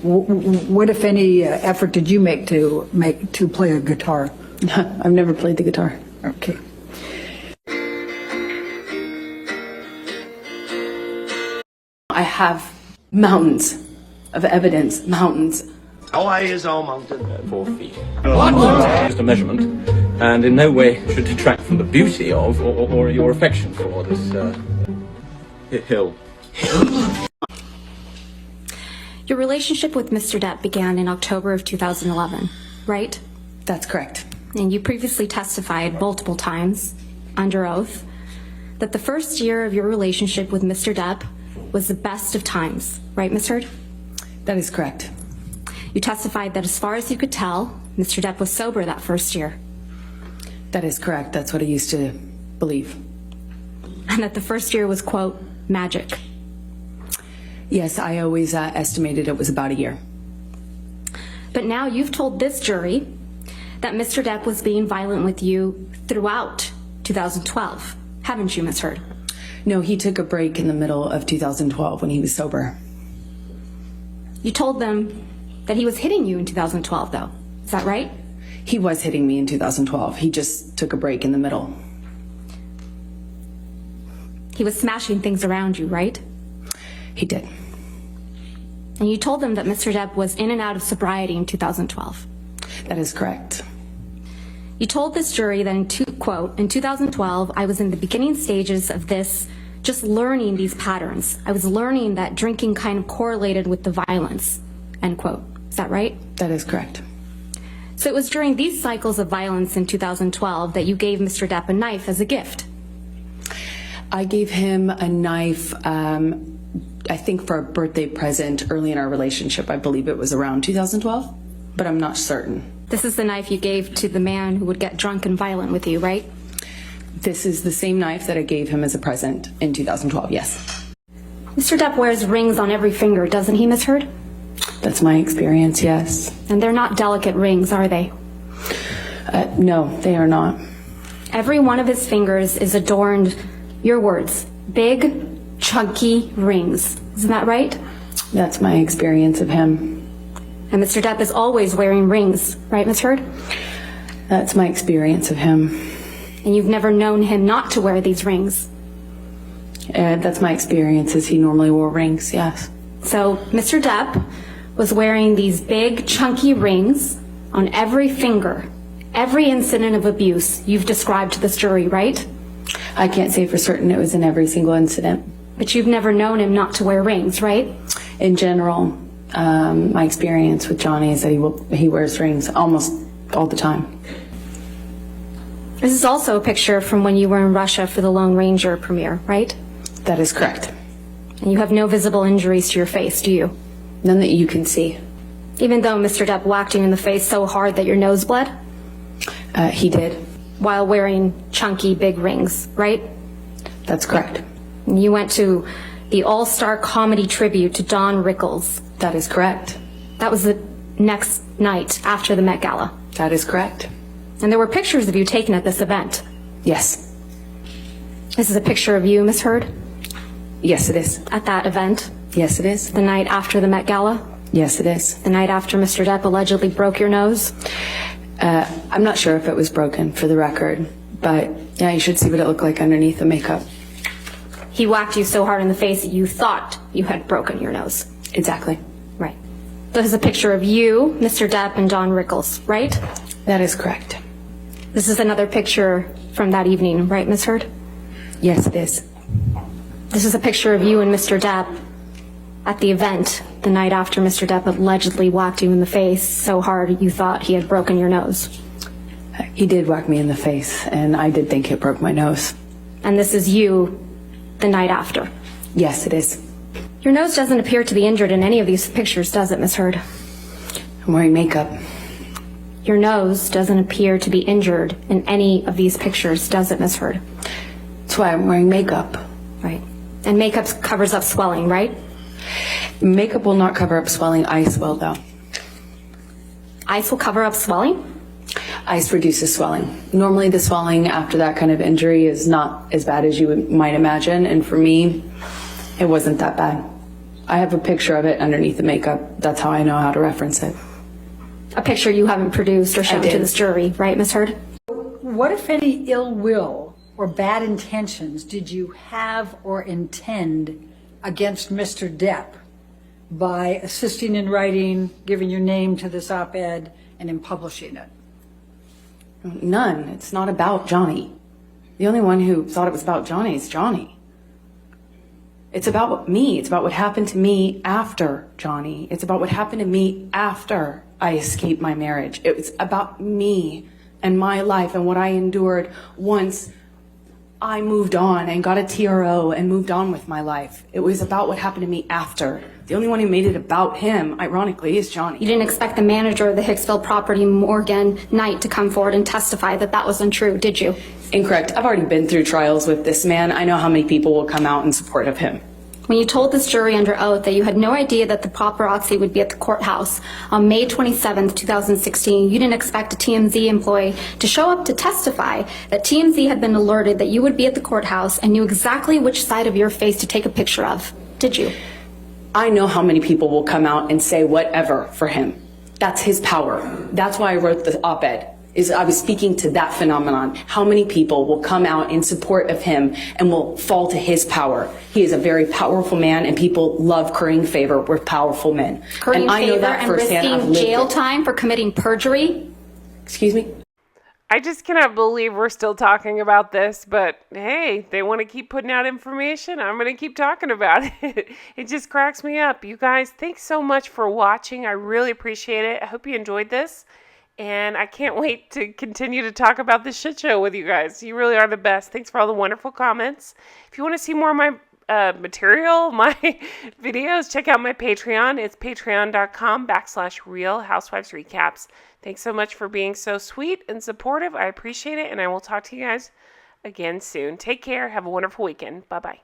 What, if any, effort did you make to play a guitar? I've never played the guitar. Okay. I have mountains of evidence, mountains. How high is our mountain? 4 feet. What? Just a measurement, and in no way should detract from the beauty of or your affection for this hill. Your relationship with Mr. Depp began in October of 2011, right? That's correct. And you previously testified multiple times, under oath, that the first year of your relationship with Mr. Depp was the best of times, right, Ms. Heard? That is correct. You testified that as far as you could tell, Mr. Depp was sober that first year. That is correct. That's what I used to believe. And that the first year was, quote, magic. Yes, I always estimated it was about a year. But now you've told this jury that Mr. Depp was being violent with you throughout 2012, haven't you, Ms. Heard? No, he took a break in the middle of 2012 when he was sober. You told them that he was hitting you in 2012, though. Is that right? He was hitting me in 2012. He just took a break in the middle. He was smashing things around you, right? He did. And you told them that Mr. Depp was in and out of sobriety in 2012. That is correct. You told this jury that, quote, in 2012, I was in the beginning stages of this, just learning these patterns. I was learning that drinking kind of correlated with the violence, end quote. Is that right? That is correct. So it was during these cycles of violence in 2012 that you gave Mr. Depp a knife as a gift. I gave him a knife, I think for a birthday present early in our relationship. I believe it was around 2012, but I'm not certain. This is the knife you gave to the man who would get drunk and violent with you, right? This is the same knife that I gave him as a present in 2012, yes. Mr. Depp wears rings on every finger, doesn't he, Ms. Heard? That's my experience, yes. And they're not delicate rings, are they? No, they are not. Every one of his fingers is adorned, your words, big, chunky rings. Isn't that right? That's my experience of him. And Mr. Depp is always wearing rings, right, Ms. Heard? That's my experience of him. And you've never known him not to wear these rings? That's my experience, is he normally wore rings, yes. So Mr. Depp was wearing these big, chunky rings on every finger, every incident of abuse you've described to this jury, right? I can't say for certain it was in every single incident. But you've never known him not to wear rings, right? In general, my experience with Johnny is that he wears rings almost all the time. This is also a picture from when you were in Russia for the Lone Ranger premiere, right? That is correct. And you have no visible injuries to your face, do you? None that you can see. Even though Mr. Depp whacked you in the face so hard that your nose bled? He did. While wearing chunky big rings, right? That's correct. And you went to the all-star comedy tribute to Don Rickles. That is correct. That was the next night after the Met Gala. That is correct. And there were pictures of you taken at this event. Yes. This is a picture of you, Ms. Heard? Yes, it is. At that event? Yes, it is. The night after the Met Gala? Yes, it is. The night after Mr. Depp allegedly broke your nose? I'm not sure if it was broken, for the record, but yeah, you should see what it looked like underneath the makeup. He whacked you so hard in the face that you thought you had broken your nose. Exactly. Right. This is a picture of you, Mr. Depp, and Don Rickles, right? That is correct. This is another picture from that evening, right, Ms. Heard? Yes, it is. This is a picture of you and Mr. Depp at the event the night after Mr. Depp allegedly whacked you in the face so hard you thought he had broken your nose. He did whack me in the face, and I did think it broke my nose. And this is you the night after? Yes, it is. Your nose doesn't appear to be injured in any of these pictures, does it, Ms. Heard? I'm wearing makeup. Your nose doesn't appear to be injured in any of these pictures, does it, Ms. Heard? That's why I'm wearing makeup. Right. And makeup covers up swelling, right? Makeup will not cover up swelling. Ice will, though. Ice will cover up swelling? Ice reduces swelling. Normally the swelling after that kind of injury is not as bad as you might imagine, and for me, it wasn't that bad. I have a picture of it underneath the makeup. That's how I know how to reference it. A picture you haven't produced or shown to this jury, right, Ms. Heard? What, if any, ill will or bad intentions did you have or intend against Mr. Depp by assisting in writing, giving your name to this op-ed, and in publishing it? None. It's not about Johnny. The only one who thought it was about Johnny is Johnny. It's about me. It's about what happened to me after Johnny. It's about what happened to me after I escaped my marriage. It was about me and my life and what I endured once I moved on and got a TRO and moved on with my life. It was about what happened to me after. The only one who made it about him, ironically, is Johnny. You didn't expect the manager of the Hicksville property, Morgan Knight, to come forward and testify that that was untrue, did you? Incorrect. I've already been through trials with this man. I know how many people will come out in support of him. When you told this jury under oath that you had no idea that the paparazzi would be at the courthouse on May 27th, 2016, you didn't expect a TMZ employee to show up to testify that TMZ had been alerted that you would be at the courthouse and knew exactly which side of your face to take a picture of, did you? I know how many people will come out and say whatever for him. That's his power. That's why I wrote the op-ed. I was speaking to that phenomenon. How many people will come out in support of him and will fall to his power? He is a very powerful man, and people love currying favor with powerful men. Currying and I know favor that and firsthand. I've risking lived jail it. time for committing perjury? Excuse me? I just cannot believe we're still talking about this, but hey, they want to keep putting out information. I'm going to keep talking about it. It just cracks me up. You guys, thanks so much for watching. I really appreciate it. I hope you enjoyed this. And I can't wait to continue to talk about this shit show with you guys. You really are the best. Thanks for all the wonderful comments. If you want to see more of my material, my videos, check out my Patreon. It's patreon.com/Real Housewives Recaps. Thanks so much for being so sweet and supportive. I appreciate it. And I will talk to you guys again soon. Take care. Have a wonderful weekend. Bye-bye.